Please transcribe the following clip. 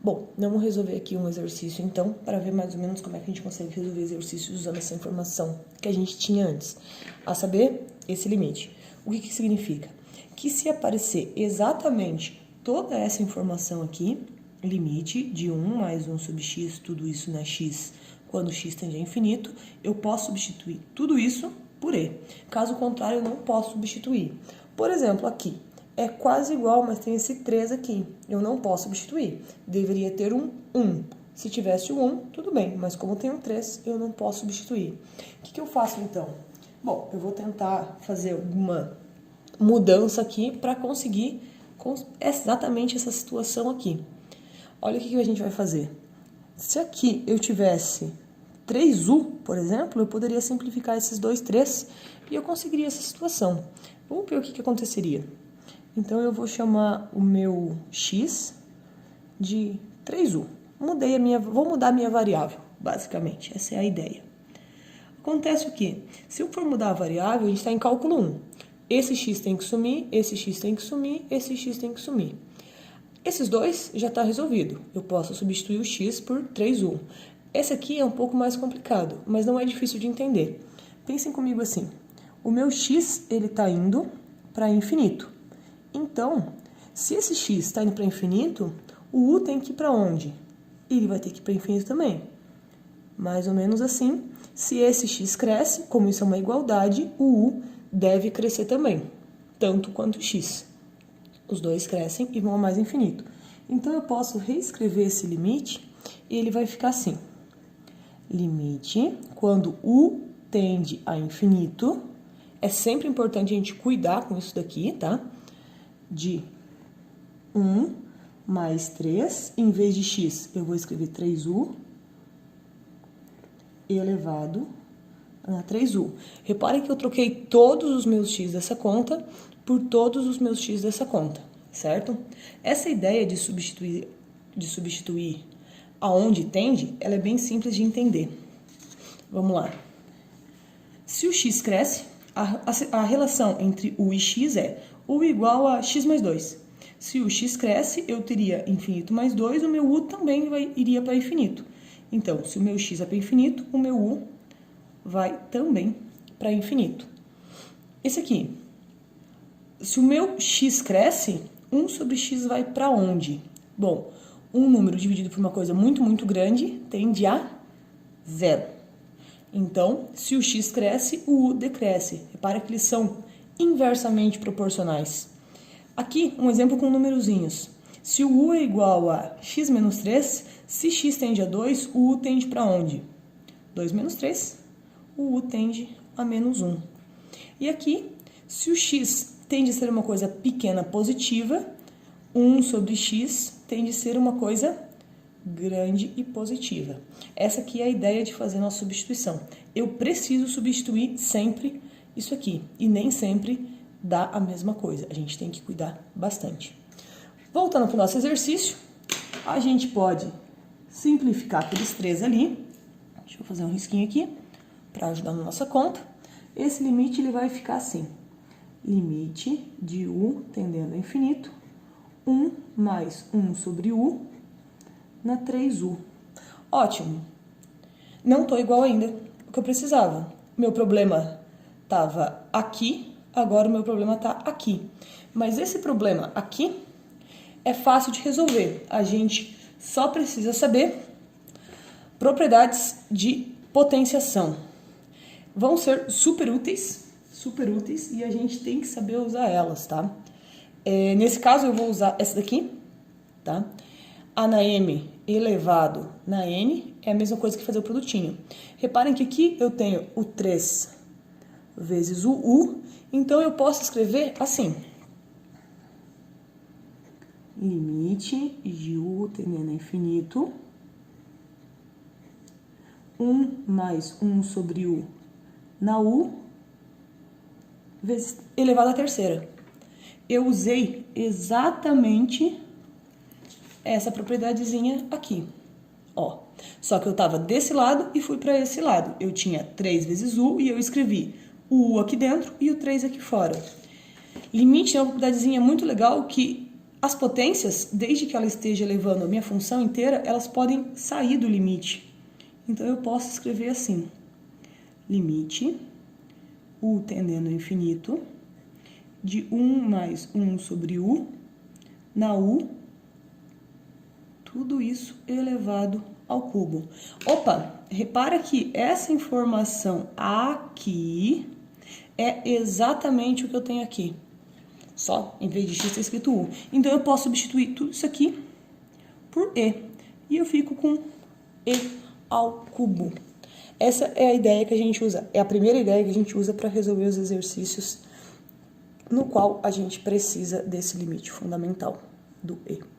Bom, vamos resolver aqui um exercício, então, para ver mais ou menos como é que a gente consegue resolver exercícios usando essa informação que a gente tinha antes. A saber, esse limite. O que significa? Que se aparecer exatamente toda essa informação aqui, limite de 1 mais 1 sobre x, tudo isso na x, quando x tende a infinito, eu posso substituir tudo isso por e. Caso contrário, eu não posso substituir. Por exemplo, aqui. É quase igual, mas tem esse 3 aqui. Eu não posso substituir. Deveria ter um 1. Se tivesse um 1, tudo bem. Mas como tem um 3, eu não posso substituir. O que eu faço, então? Bom, eu vou tentar fazer alguma mudança aqui para conseguir exatamente essa situação aqui. Olha o que a gente vai fazer. Se aqui eu tivesse 3u, por exemplo, eu poderia simplificar esses dois 3 e eu conseguiria essa situação. Vamos ver o que aconteceria. Então, eu vou chamar o meu x de 3u. Vou mudar a minha variável, basicamente. Essa é a ideia. Acontece o quê? Se eu for mudar a variável, a gente está em cálculo 1. Esse x tem que sumir, esse x tem que sumir, esse x tem que sumir. Esses dois já está resolvido. Eu posso substituir o x por 3u. Esse aqui é um pouco mais complicado, mas não é difícil de entender. Pensem comigo assim. O meu x ele está indo para infinito. Então, se esse x está indo para infinito, o u tem que ir para onde? Ele vai ter que ir para infinito também. Mais ou menos assim, se esse x cresce, como isso é uma igualdade, o u deve crescer também, tanto quanto o x. Os dois crescem e vão a mais infinito. Então, eu posso reescrever esse limite e ele vai ficar assim. Limite, quando u tende a infinito, é sempre importante a gente cuidar com isso daqui, tá? De 1 mais 3, em vez de x, eu vou escrever 3u elevado a 3u. Reparem que eu troquei todos os meus x dessa conta por todos os meus x dessa conta, certo? Essa ideia de substituir aonde tende, ela é bem simples de entender. Vamos lá. Se o x cresce, a relação entre u e x é u igual a x mais 2. Se o x cresce, eu teria infinito mais 2, o meu u também iria para infinito. Então, se o meu x é para infinito, o meu u vai também para infinito. Esse aqui, se o meu x cresce, 1 sobre x vai para onde? Bom, um número dividido por uma coisa muito, muito grande tende a 0. Então, se o x cresce, o u decresce. Repara que eles são inversamente proporcionais. Aqui, um exemplo com numerozinhos. Se o u é igual a x menos 3, se x tende a 2, o u tende para onde? 2 menos 3, o u tende a menos 1. E aqui, se o x tende a ser uma coisa pequena positiva, 1 sobre x tende a ser uma coisa grande e positiva. Essa aqui é a ideia de fazer nossa substituição. Eu preciso substituir sempre isso aqui, e nem sempre dá a mesma coisa. A gente tem que cuidar bastante. Voltando para o nosso exercício, a gente pode simplificar aqueles 3 ali. Deixa eu fazer um risquinho aqui, para ajudar na nossa conta. Esse limite ele vai ficar assim. Limite de u tendendo a infinito, 1 mais 1 sobre u na 3u. Ótimo. Não estou igual ainda o que eu precisava. Meu problema estava aqui, agora o meu problema está aqui. Mas esse problema aqui é fácil de resolver. A gente só precisa saber propriedades de potenciação. Vão ser super úteis, e a gente tem que saber usar elas, tá? Nesse caso, eu vou usar essa daqui, tá? A na m elevado na n é a mesma coisa que fazer o produtinho. Reparem que aqui eu tenho o 3 vezes o u, então eu posso escrever assim. Limite de u tendendo a infinito, 1 mais 1 sobre u na u, vezes elevado à terceira. Eu usei exatamente essa propriedadezinha aqui, ó. Só que eu estava desse lado e fui para esse lado. Eu tinha 3 vezes u e eu escrevi o u aqui dentro e o 3 aqui fora. Limite é uma propriedadezinha muito legal que As potências, desde que ela esteja elevando a minha função inteira, elas podem sair do limite. Então, eu posso escrever assim, limite, u tendendo ao infinito, de 1 mais 1 sobre u, na u, tudo isso elevado ao cubo. Opa, repara que essa informação aqui é exatamente o que eu tenho aqui. Só, em vez de x, está escrito u. Então, eu posso substituir tudo isso aqui por e. E eu fico com e ao cubo. Essa é a ideia que a gente usa. É a primeira ideia que a gente usa para resolver os exercícios no qual a gente precisa desse limite fundamental do e.